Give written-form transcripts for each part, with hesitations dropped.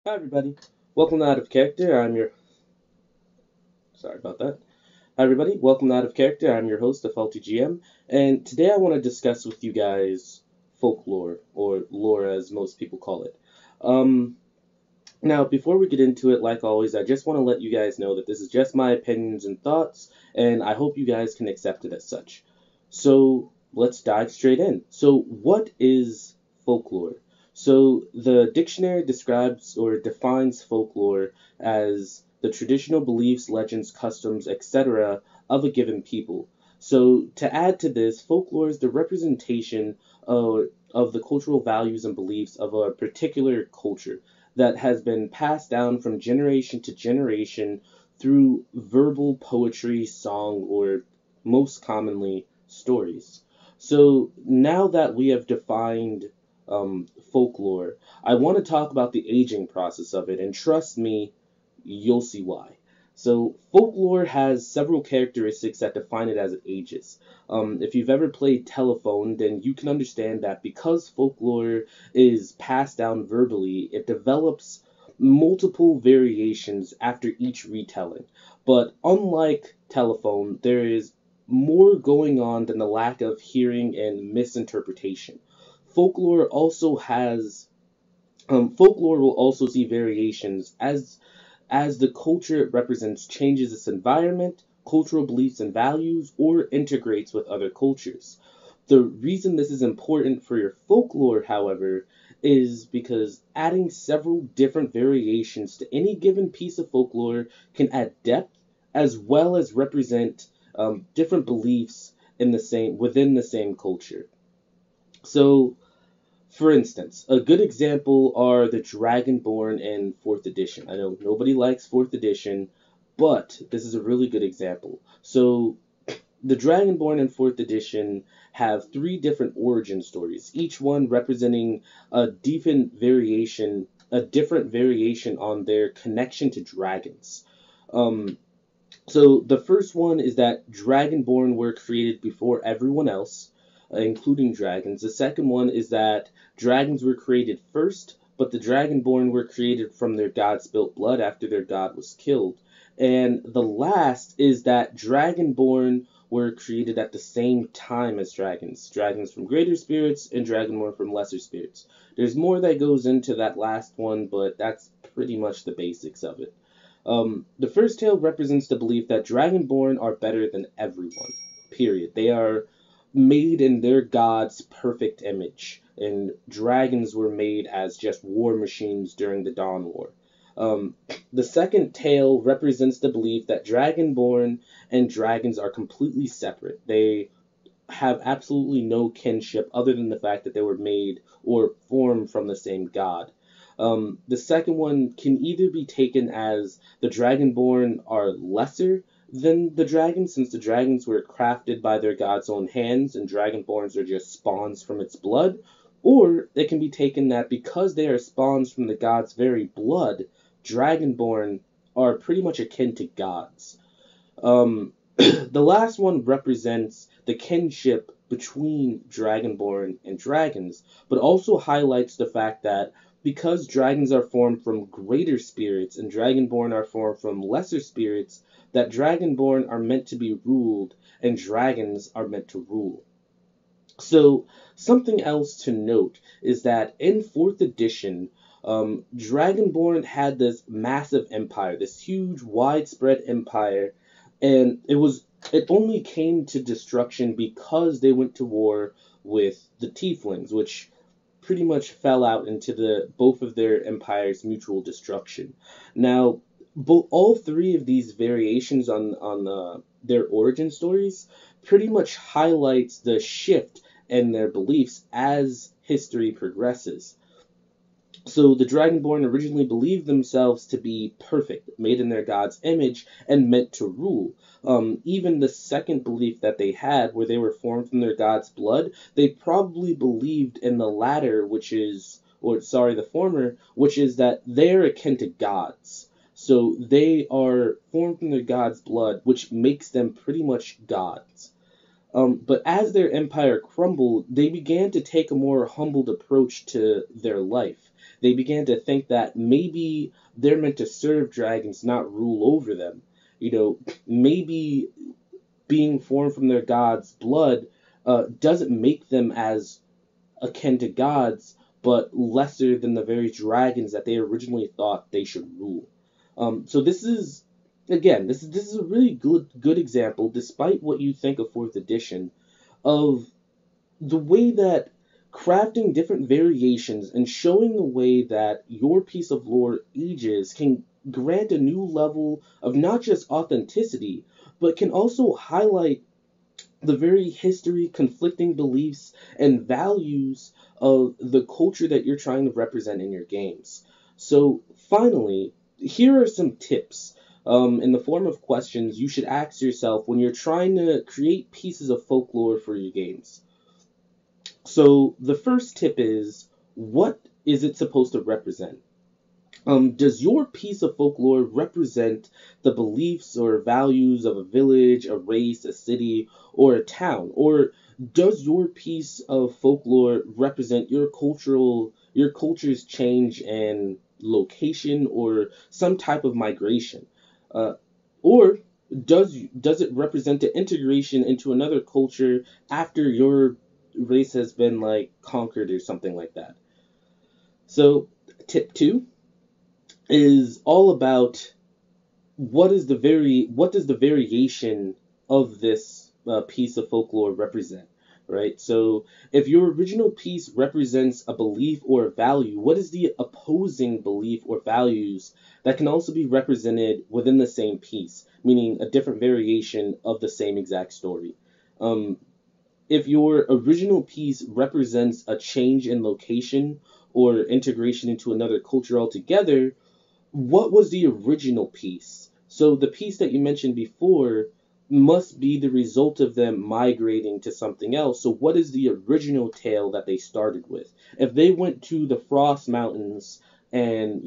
Hi everybody. Welcome to Out of Character. Sorry about that. Hi everybody. Welcome to Out of Character. I'm your host, the Faulty GM, and today I want to discuss with you guys folklore, or lore as most people call it. Um, Now, before we get into it, like always, I just want to let you guys know that this is just my opinions and thoughts, and I hope you guys can accept it as such. So, let's dive straight in. So, what is folklore? So, the dictionary describes or defines folklore as the traditional beliefs, legends, customs, etc. of a given people. So, to add to this, folklore is the representation of the cultural values and beliefs of a particular culture that has been passed down from generation to generation through verbal poetry, song, or most commonly stories. So now that we have defined folklore, I want to talk about the aging process of it, and trust me, you'll see why. So, folklore has several characteristics that define it as it ages. If you've ever played telephone, then you can understand that because folklore is passed down verbally, it develops multiple variations after each retelling. But unlike telephone, there is more going on than the lack of hearing and misinterpretation. Folklore also has Folklore will also see variations as the culture it represents changes its environment, cultural beliefs and values, or integrates with other cultures. The reason this is important for your folklore, however, is because adding several different variations to any given piece of folklore can add depth as well as represent different beliefs within the same culture. So, for instance, a good example are the Dragonborn in 4th edition. I know nobody likes 4th edition, but this is a really good example. So, the Dragonborn in 4th edition have three different origin stories, each one representing a different variation on their connection to dragons. Um, so the first one is that Dragonborn were created before everyone else, including dragons. The second one is that dragons were created first, but the Dragonborn were created from their god's built blood after their god was killed. And the last is that Dragonborn were created at the same time as dragons. Dragons from greater spirits and Dragonborn from lesser spirits. There's more that goes into that last one, but that's pretty much the basics of it. The first tale represents the belief that Dragonborn are better than everyone. Period. They are made in their god's perfect image, and dragons were made as just war machines during the Dawn War. Um, the second tale represents the belief that Dragonborn and dragons are completely separate. They have absolutely no kinship other than the fact that they were made or formed from the same god. The second one can either be taken as the Dragonborn are lesser than the dragons, since the dragons were crafted by their god's own hands and Dragonborns are just spawns from its blood, or it can be taken that because they are spawns from the god's very blood, Dragonborn are pretty much akin to gods. The last one represents the kinship between Dragonborn and dragons, but also highlights the fact that because dragons are formed from greater spirits and Dragonborn are formed from lesser spirits, that Dragonborn are meant to be ruled and dragons are meant to rule. So, something else to note is that in 4th edition, Dragonborn had this massive empire, this huge, widespread empire, and it only came to destruction because they went to war with the Tieflings, which pretty much fell out into the both of their empires' mutual destruction. Now, all three of these variations on their origin stories pretty much highlights the shift in their beliefs as history progresses. So the Dragonborn originally believed themselves to be perfect, made in their god's image, and meant to rule. Even the second belief that they had, where they were formed from their god's blood, they probably believed in the latter, the former, which is that they're akin to gods. So they are formed from their god's blood, which makes them pretty much gods. But as their empire crumbled, they began to take a more humbled approach to their life. They began to think that maybe they're meant to serve dragons, not rule over them. You know, maybe being formed from their god's blood doesn't make them as akin to gods, but lesser than the very dragons that they originally thought they should rule. So this is again, this is a really good example, despite what you think of fourth edition, of the way that crafting different variations and showing the way that your piece of lore ages can grant a new level of not just authenticity, but can also highlight the very history, conflicting beliefs, and values of the culture that you're trying to represent in your games. So, finally, here are some tips in the form of questions you should ask yourself when you're trying to create pieces of folklore for your games. So, the first tip is, what is it supposed to represent? Does your piece of folklore represent the beliefs or values of a village, a race, a city, or a town? Or does your piece of folklore represent your culture's change and location or some type of migration? Uh, or does it represent the integration into another culture after your race has been like conquered or something like that? So, tip two is all about what does the variation of this piece of folklore represent, right? So if your original piece represents a belief or a value, what is the opposing belief or values that can also be represented within the same piece, meaning a different variation of the same exact story? um, if your original piece represents a change in location or integration into another culture altogether, what was the original piece? So the piece that you mentioned before must be the result of them migrating to something else. So what is the original tale that they started with? If they went to the Frost Mountains and,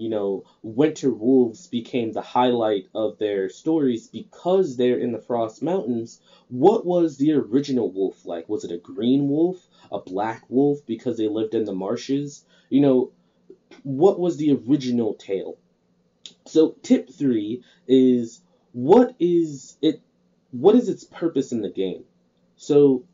winter wolves became the highlight of their stories because they're in the Frost Mountains, what was the original wolf like? Was it a green wolf, a black wolf because they lived in the marshes? What was the original tale? So tip three is, what is it what is its purpose in the game? So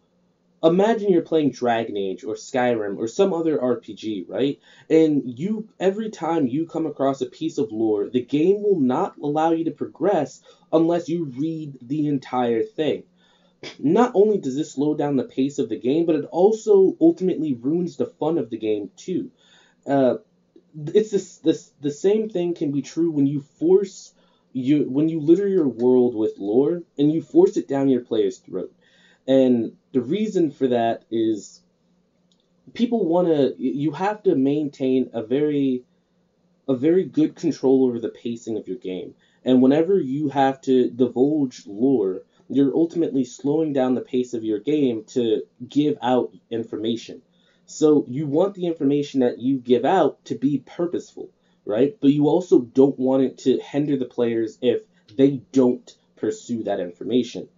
imagine you're playing Dragon Age or Skyrim or some other RPG, right? And you every time you come across a piece of lore, the game will not allow you to progress unless you read the entire thing. Not only does this slow down the pace of the game, but it also ultimately ruins the fun of the game too. Uh, it's this the same thing can be true when you litter your world with lore and you force it down your player's throat. And the reason for that is people want to you have to maintain a very good control over the pacing of your game. And whenever you have to divulge lore, you're ultimately slowing down the pace of your game to give out information. So you want the information that you give out to be purposeful, right? But you also don't want it to hinder the players if they don't pursue that information.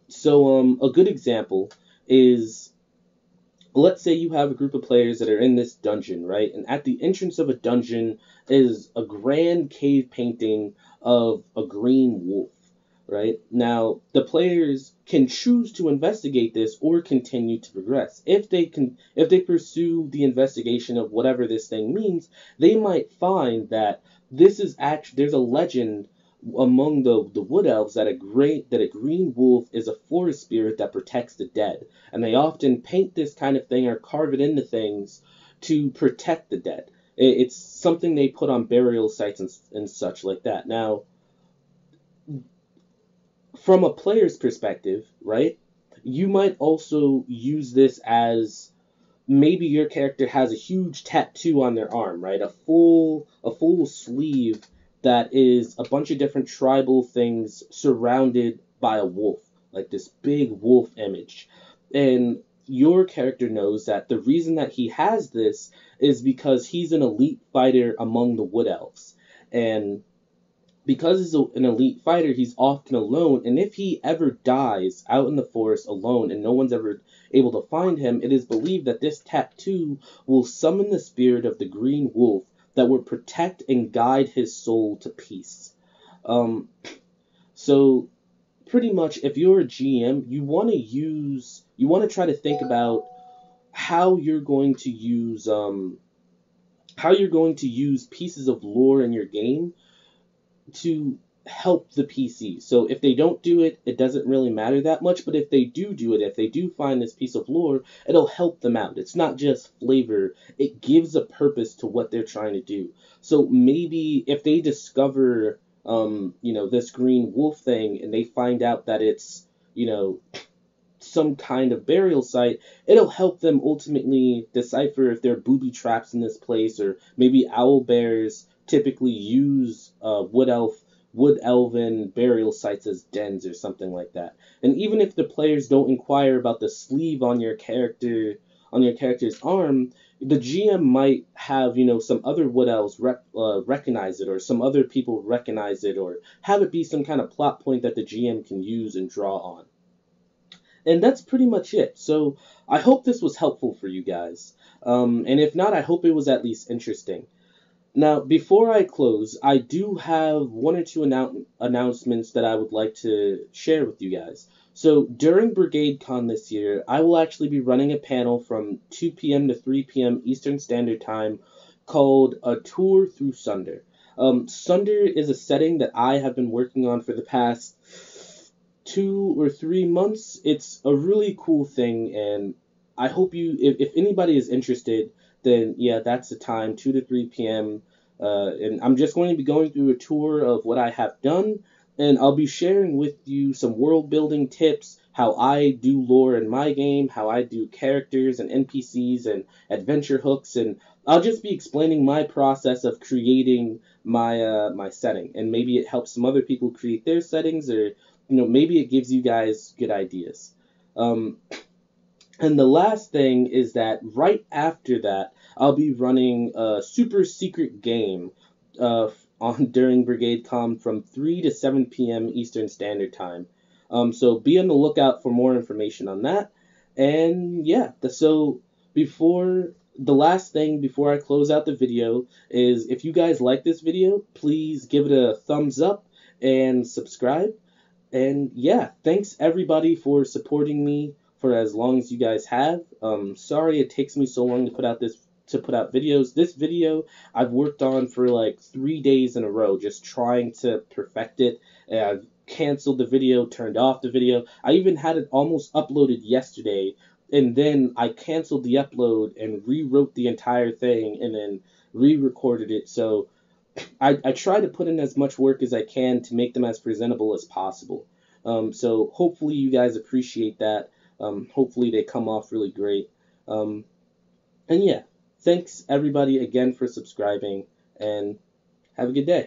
So a good example is, let's say you have a group of players that are in this dungeon, right? And at the entrance of a dungeon is a grand cave painting of a green wolf, right? Now, the players can choose to investigate this or continue to progress. If they pursue the investigation of whatever this thing means, they might find that there's a legend among the wood elves that a green wolf is a forest spirit that protects the dead, and they often paint this kind of thing or carve it into things to protect the dead. It's something they put on burial sites and such like that. Now, from a player's perspective, right, you might also use this as, maybe your character has a huge tattoo on their arm, right? A full sleeve that is a bunch of different tribal things surrounded by a wolf, like this big wolf image. And your character knows that the reason that he has this is because he's an elite fighter among the wood elves. And because he's an elite fighter, he's often alone, and if he ever dies out in the forest alone and no one's ever able to find him, it is believed that this tattoo will summon the spirit of the Green Wolf that will protect and guide his soul to peace. Um, so pretty much, if you're a GM, you want to try to think about how you're going to use pieces of lore in your game to help the PC. So if they don't do it, it doesn't really matter that much, but if they do it, if they do find this piece of lore, it'll help them out. It's not just flavor, it gives a purpose to what they're trying to do. So maybe if they discover this green wolf thing and they find out that it's, some kind of burial site, it'll help them ultimately decipher if there are booby traps in this place, or maybe owl bears typically use wood elven burial sites as dens or something like that. And even if the players don't inquire about the sleeve on your character's arm, the GM might have some other wood elves recognize it, or some other people recognize it, or have it be some kind of plot point that the GM can use and draw on. And that's pretty much it. So I hope this was helpful for you guys. And if not, I hope it was at least interesting. Now, before I close, I do have one or two announcements that I would like to share with you guys. So during Brigade Con this year, I will actually be running a panel from 2 p.m. to 3 p.m. Eastern Standard Time called A Tour Through Sunder. Sunder is a setting that I have been working on for the past 2 or 3 months. It's a really cool thing, and I hope if anybody is interested, then yeah, that's the time, 2 to 3 p.m. And I'm just going to be going through a tour of what I have done, and I'll be sharing with you some world building tips, how I do lore in my game, how I do characters and NPCs and adventure hooks, and I'll just be explaining my process of creating my setting, and maybe it helps some other people create their settings, or maybe it gives you guys good ideas. Um, and the last thing is that right after that, I'll be running a super secret game on during Brigade Com from 3 to 7 p.m. Eastern Standard Time. So be on the lookout for more information on that. And yeah, so before the last thing before I close out the video is, if you guys like this video, please give it a thumbs up and subscribe. And yeah, thanks everybody for supporting me for as long as you guys have. Sorry it takes me so long to put out videos. This video I've worked on for like 3 days in a row, just trying to perfect it. And I've canceled the video, turned off the video. I even had it almost uploaded yesterday, and then I canceled the upload and rewrote the entire thing and then re-recorded it. So I try to put in as much work as I can to make them as presentable as possible. So hopefully you guys appreciate that. Hopefully they come off really great. Um, and yeah, thanks everybody again for subscribing, and have a good day.